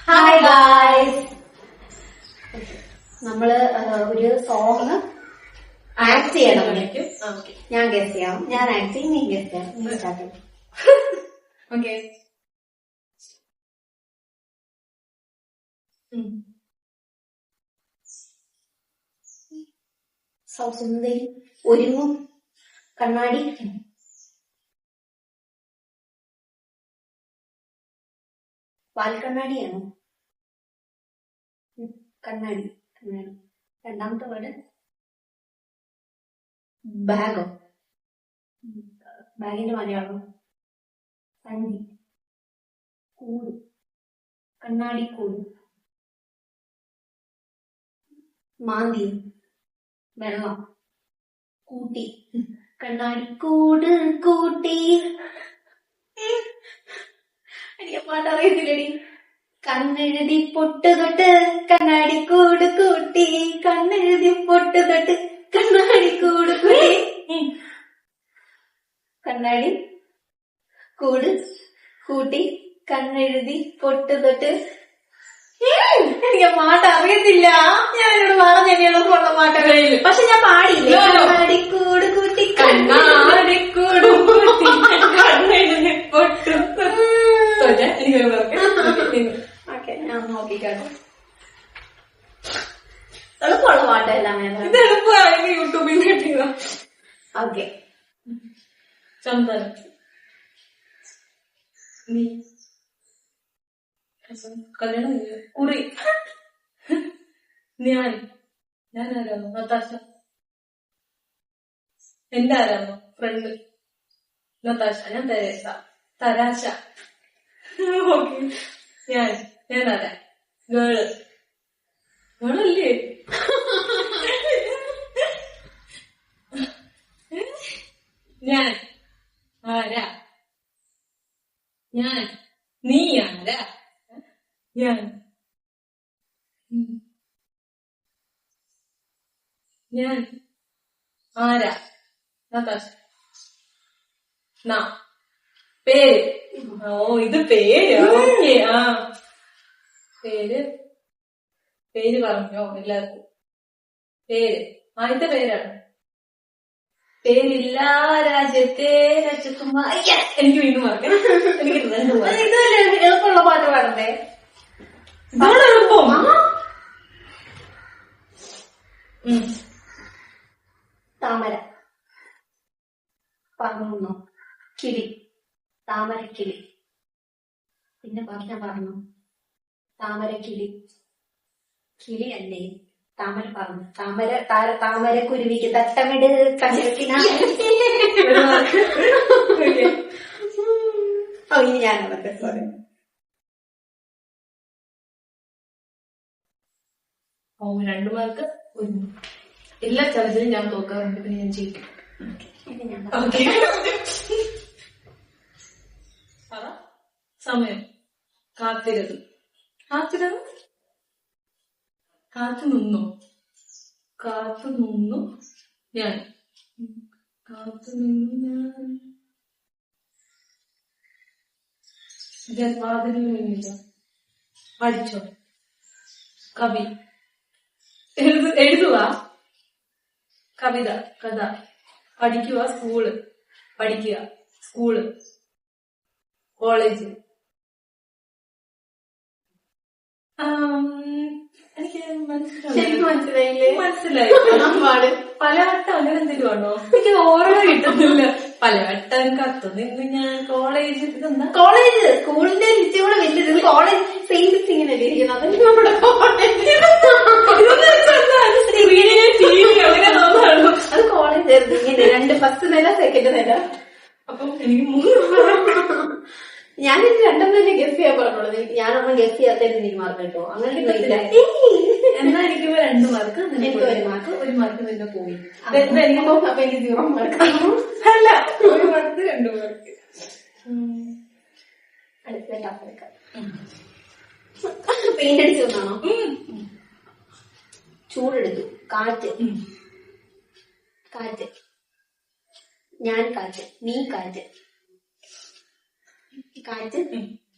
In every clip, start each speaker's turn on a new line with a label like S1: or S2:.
S1: Hi guys, നമ്മള് ഒരു song act ചെയ്യണം. ഞാൻ ഗസ് ചെയ്യാം, ഞാൻ ആക്ട് ചെയ്യും, നീ ഗസ് ചെയ്യാം. നീ സ്റ്റാർട്ട് ചെയ്യും.
S2: ഓക്കെ.
S1: സൗസുന്ദരി ഒരുങ്ങും കണ്ണാടി വാൽക്കണ്ണാടിയാണോ? കണ്ണാടി കണ്ണാടി. രണ്ടാമത്തെ വേർഡ് ബാഗോ? ബാഗിന്റെ മലയാളം സന്ധി. കൂട്, കണ്ണാടി കൂട്. മാന്തി, വെള്ളം. കൂട്ടി, കണ്ണാടി കൂട് കൂട്ടി. എനിക്ക് പാട്ട് അറിയത്തില്ലടി. കണ്ണെഴുതി പൊട്ട് തൊട്ട് കണ്ണാടി കൂട് കൂട്ടി, കണ്ണെഴുതി പൊട്ട് തൊട്ട് കണ്ണാടി കൂട് കൂട്ടി. കണ്ണാടി കൂട് കൂട്ടി, കണ്ണെഴുതി പൊട്ട് തൊട്ട്. എനിക്ക് പാട്ട് അറിയത്തില്ല. ഞാനിവിടെ പറഞ്ഞുള്ള പാട്ടുകളിൽ, പക്ഷെ ഞാൻ പാടിയില്ല. കണ്ണാടി കൂട് കൂട്ടി,
S2: കണ്ണാടി കൂട് കൂട്ടി, കണ്ണെഴുതി പൊട്ട്.
S1: ഓക്കെ, ഞാൻ നോക്കിക്കാട്ടെ. എളുപ്പമുള്ള പാട്ടെല്ലാം
S2: ഇത് എളുപ്പമാണെങ്കിൽ യൂട്യൂബിൽ നിന്ന് കിട്ടിയതാ.
S1: ഓക്കെ.
S2: ചന്ദനം, നീ കല്യാണം കുറി. ഞാനാരാണോ? നത്താശ. എന്റെ ആരാണോ? ഫ്രണ്ട് നത്താശ. ഞാൻ തെരേസ. തരാശ. ഓക്കെ. ഞാനാരാ? ഗേളല്ലേ? ഞാൻ ആരാ? നീ ആരാ? ഞാൻ ആരാ? നത്താശ. പേര്. ഓ, ഇത് പേര്. ഓക്കെ. പേര് പറഞ്ഞോ എല്ലാവർക്കും. പേര് ആദ്യത്തെ പേരാണ്. പേരില്ല രാജ്യത്തെ രാജകുമാർ. എനിക്ക് വീണ്ടും മറക്കാം. എനിക്ക്
S1: ഇതല്ലേ എളുപ്പമുള്ള പാട്ട് പാടണ്ടേ?
S2: ഇതാണ് എളുപ്പം.
S1: താമര പറഞ്ഞു. കിളി, താമരക്കിളി. പിന്നെ പറഞ്ഞു താമരക്കിളി. കിളിയല്ലേ? താമര പറഞ്ഞു. താമര കുരുവിക്ക് തട്ടമിട് കണ്ടിട്ടിന. ഇനി ഞാനതൊക്കെ സോറി.
S2: ഓ, 2 മാർക്ക്. എല്ലാ ചലച്ചിലും ഞാൻ തോക്കാറുണ്ട്. പിന്നെ ഞാൻ ജയിക്കും. ഓക്കെ. സമയം. കാത്തിരത്. കാത്തു നിന്നു. ഞാൻ. വാതിലിന് വേണ്ടിയില്ല. പഠിച്ചോ. കവി. എഴുതുക. കവിത, കഥ. പഠിക്കുക. സ്കൂള്. കോളേജ്. എനിക്ക് മനസ്സിലായി. പലവട്ടം അങ്ങനെ എന്തെങ്കിലും ആണോ? എനിക്ക് ഓർമ്മ കിട്ടുന്നില്ല. പലവട്ടം കത്തു നിന്ന് ഞാൻ കോളേജ്.
S1: സ്കൂളിന്റെ ലിസ്റ്റ് കൂടെ വലിയത്. കോളേജ് സെയിം ഇങ്ങനെയല്ലേ ഇരിക്കുന്നത്? അത് കോളേജ് ആയിരുന്നു. ഇങ്ങനെ 2 ഫസ്റ്റ് നില, സെക്കൻഡ് നില.
S2: അപ്പം എനിക്ക് 3.
S1: ഞാനിത് 2 തന്നെ ഗസ് ചെയ്യാൻ പറഞ്ഞോളൂ. ഞാനൊന്നും ഗസ് ചെയ്യാത്തതിന് എനിക്ക് മാർക്ക് കിട്ടോ? അങ്ങനെ
S2: എന്നാ എനിക്ക് 2 മാർക്ക്.
S1: എനിക്ക് 1 മാർക്ക്.
S2: 1 മാർക്ക് നിന്നെ പോയി.
S1: അപ്പൊ എനിക്ക് 0 മാർക്ക്.
S2: അല്ല, 1 മാർക്ക് 2 മാർക്ക്.
S1: അടുത്ത ടഫെടുക്കാം. പെയിന്റ് അടിച്ചു വന്നാണോ? ചൂടെടുത്തു. കാറ്റ്. ഞാൻ കാറ്റ്, നീ കാറ്റ്. കാറ്റ്,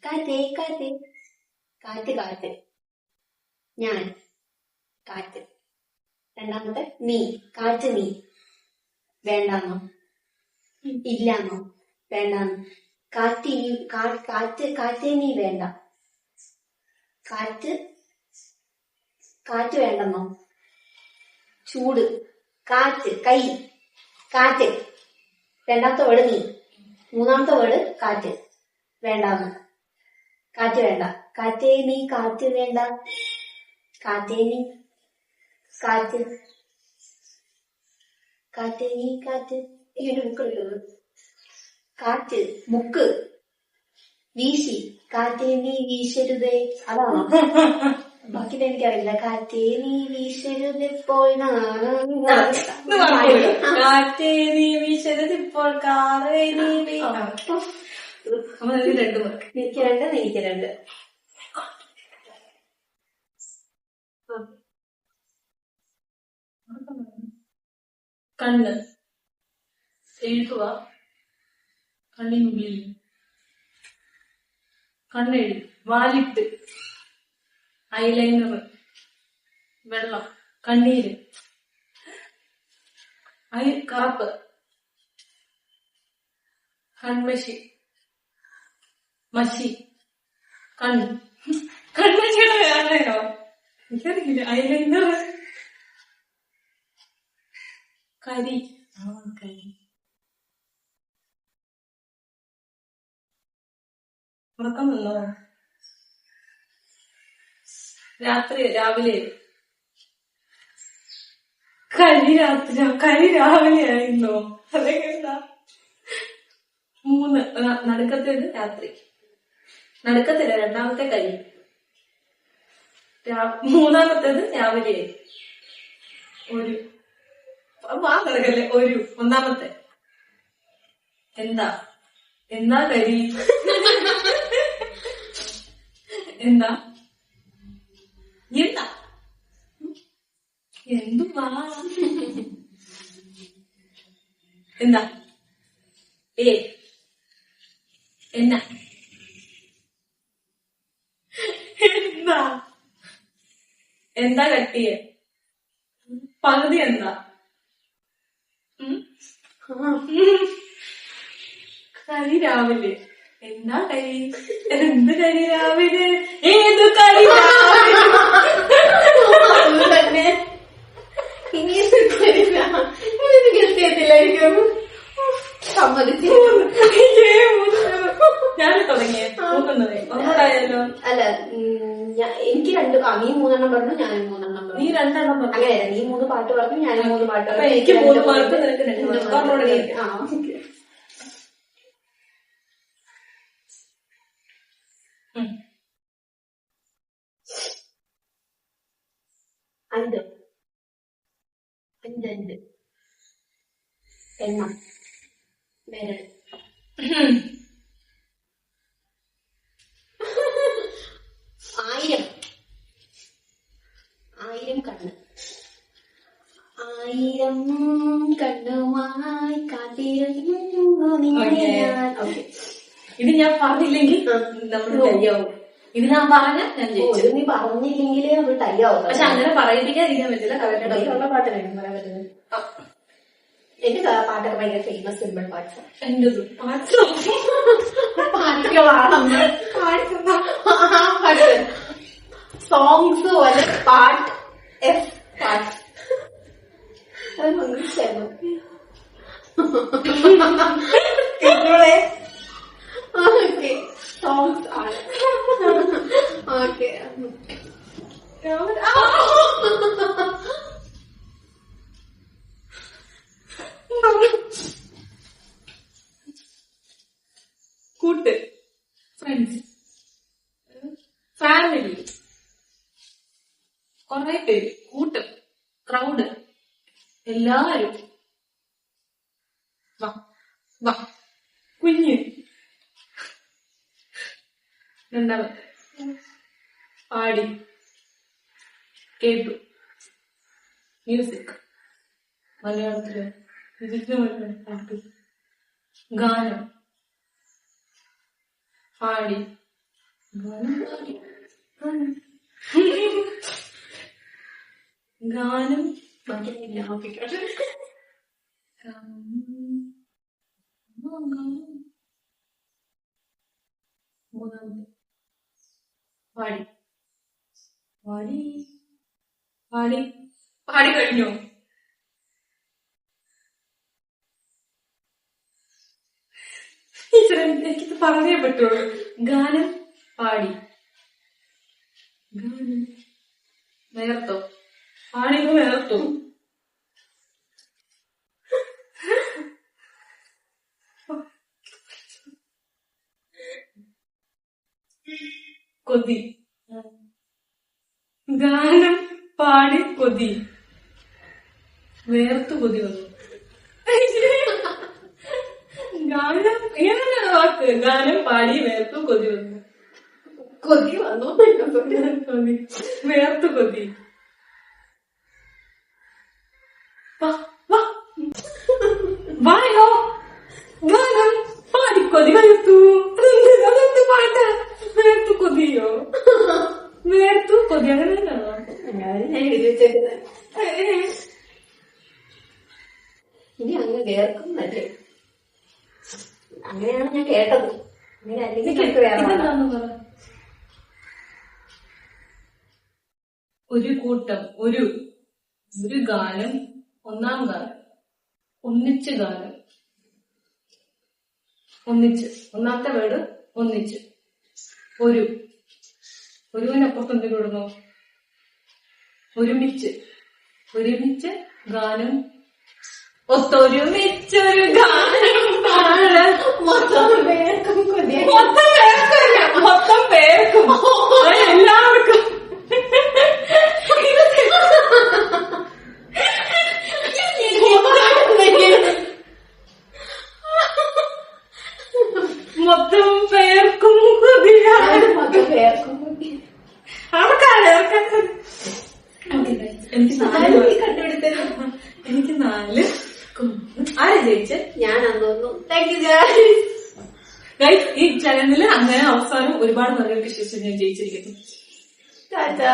S1: കാറ്റേ കാറ്റേ കാറ്റ് കാറ്റ്. ഞാൻ കാറ്റ്. രണ്ടാമത്തെ നീ കാറ്റ് നീ. വേണ്ടാന്നോ? ഇല്ലാന്നോ? വേണ്ടാന്നോ? കാറ്റ് കാറ്റേ നീ വേണ്ട. കാറ്റ് കാറ്റ് വേണ്ടെന്നോ? ചൂട് കാറ്റ് കൈ കാറ്റ്. രണ്ടാമത്തെ വേർഡ് നീ. മൂന്നാമത്തെ വേർഡ് കാറ്റ്. വേണ്ടാന്ന്. കാറ്റ് വേണ്ട. കാറ്റേ നീ കാറ്റ് വേണ്ട. കാറ്റേ നീ കാറ്റ്. കാറ്റേ നീ കാറ്റ്. ഈ ഒരു ബുക്ക് എടുക്കുന്നത്. കാറ്റ് ബുക്ക്. വീശി കാറ്റേ നീ വീശരുതേ. അതാണോ? ബാക്കി എനിക്കറിയില്ല. കാറ്റേ നീ വീശരുതിപ്പോൾ
S2: കാറ്റേ നീ വീശരുതിപ്പോൾ കാറേ നീ രണ്ടു പേർക്ക്.
S1: എനിക്ക് രണ്ട് എനിക്ക് രണ്ട്.
S2: കണ്ണ് എഴുതുക. കണ്ണിനുള്ളിൽ കണ്ണെഴുതി. വാലിട്ട് ഐലൈനർ. വെള്ളം കണ്ണീര്. കറുപ്പ് കൺമഷി. മഷി കൺമഷിയുടെ വേറെയോ എനിക്കറിയില്ല. ഐലൈനർ കരി. കരി ഉറക്കം വന്നോ? രാവിലെ കരി രാവിലെ ആയിരുന്നോ? അതെന്താ? നടുക്കത്തേത് രാത്രി. നടുക്കത്തില്ല. രണ്ടാമത്തെ കരി. മൂന്നാമത്തേത് രാവിലെ. ഒരു നടക്കല്ലേ. ഒരു ഒന്നാമത്തെ എന്താ കരി. എന്താ എന്തുവാ എന്താ എന്നാ എന്താ കട്ടിയ പകുതി. എന്താ കരി രാവിലെ. എന്താ കരി? എന്ത് കരി രാവിലെ? ഏത് കരി തന്നെ? ഇനി ഗസ്റ്റിയത്തില്ലായിരിക്കും. സമ്മതിച്ചു. ഞാൻ തുടങ്ങിയ ഒന്നോടായല്ലോ. അല്ല എനിക്ക് രണ്ട്. നീ മൂന്നെണ്ണം പറഞ്ഞു, ഞാനും മൂന്നെണ്ണം പറഞ്ഞു. നീ രണ്ടെണ്ണം പറഞ്ഞു. അങ്ങനെയല്ല, നീ 3 പാട്ട് പറഞ്ഞു, ഞാനും 3 പാട്ട് പറഞ്ഞു. എനിക്ക് 3 മാർക്ക്, നിനക്ക് 2 മാർക്ക്. അഞ്ച് അഞ്ച് എണ്ണം വിരൽ. ആയിരം കണ്ണ്. ആയിരം കണ്ണുമായി കാത്തിരുന്നു നിന്നെ ഞാൻ. ഇത് ഞാൻ പറഞ്ഞില്ലെങ്കിൽ നമ്മൾ കഴിയാവും. ഇത് ഞാൻ പറഞ്ഞ ഞാൻ ജയിച്ചു. നീ പറഞ്ഞില്ലെങ്കിൽ നമ്മൾ ടൈയാവും. പക്ഷെ അങ്ങനെ പറയിപ്പിക്കാതിരിക്കാൻ പറ്റില്ല. കറക്റ്റുള്ള പാട്ടിനാണ് പറയാൻ പറ്റുന്നത്. എന്റെ പാട്ടൊക്കെ ഭയങ്കര ഫേമസ് സിമ്പിൾ പാട്ട്. എന്റെ പാട്ടുകളാണെന്ന് പാട്ട് സോങ്സ് പോലെ പാട്ട് പാട്ട് സോങ്സ് ആണ്. ഓക്കെ കൂട്ട്, ഫ്രണ്ട്സ്, ഫാമിലി, കുറെ പേര്, കൂട്ടം, ക്രൗഡ്, എല്ലാരും. വാ കുഞ്ഞ്. രണ്ടാമത്തെ പാടി, കേട്ടു, മ്യൂസിക്, മലയാളത്തില് വിവിധമായിട്ടുള്ള പാട്ട്, ഗാനം, പാടി, ഗാനം പാടി, ഗാനം ബാക്കിയില്ല. ഓക്കെ മൂന്നാമത് പാടി പാടി പാടി പാടി കഴിഞ്ഞോ? എനിക്കിത് പറഞ്ഞേ പറ്റുള്ളൂ. ഗാനം പാടി ഗാനം നേർത്തോ പാടിയോ നേർത്തോ? കൊതി ഗാനം പാടി കൊതി വേർത്തു കൊതി വന്നു. ഗാനം ഏതാണ് വാക്ക്? ഗാനം പാടി വേർത്തു കൊതി വന്നു.
S1: കൊതി വന്നു
S2: കൊതി വേർത്തു കൊതി. വായോ ഗാനം പാടി കൊതി വേർത്തു. അതെന്ത് പാട്ടാ? വേർത്തു കൊതിയോ? വേർത്തു കൊതി അങ്ങനെ തന്നെയാണോ?
S1: ഞാൻ എഴുതി വെച്ചേക്കുന്നത്. ഇനി അങ്ങ് കേൾക്കുന്നല്ലേ? അങ്ങനെയാണ് ഞാൻ കേട്ടത്. അങ്ങനെ അല്ലെങ്കിൽ നമുക്ക് വേറെ പാടാം.
S2: ഒരു കൂട്ടം ഒരു ഗാനം ഒന്നാം ഗാനം ഒന്നിച്ച് ഗാനം ഒന്നിച്ച് ഒന്നാമത്തെ വേർഡ് ഒന്നിച്ച് ഒരുവിനപ്പുറത്ത് എന്തെങ്കിലും ഇടുന്നോ? ഒരുമിച്ച് ഗാനം ഒത്തൊരുമിച്ചൊരു ഗാനം പാടാൻ
S1: മൊത്തം പേർക്കും കൊതി.
S2: മൊത്തം പേർക്കും എല്ലാവർക്കും മൊത്തം പേർക്കും കൊതിയാണ്.
S1: മൊത്തം പേർക്കും കൊതി.
S2: ആർക്കാണ് എനിക്ക് 4 ആരെ ജയിച്ച്?
S1: ഞാൻ അന്നൊന്നും. Thank you
S2: guys. ഈ ചാനലിൽ അങ്ങനെ അവസാനം ഒരുപാട് നല്ല വിശ്വസിച്ച് ഞാൻ ജയിച്ചിരിക്കുന്നു.
S1: ടാറ്റാ.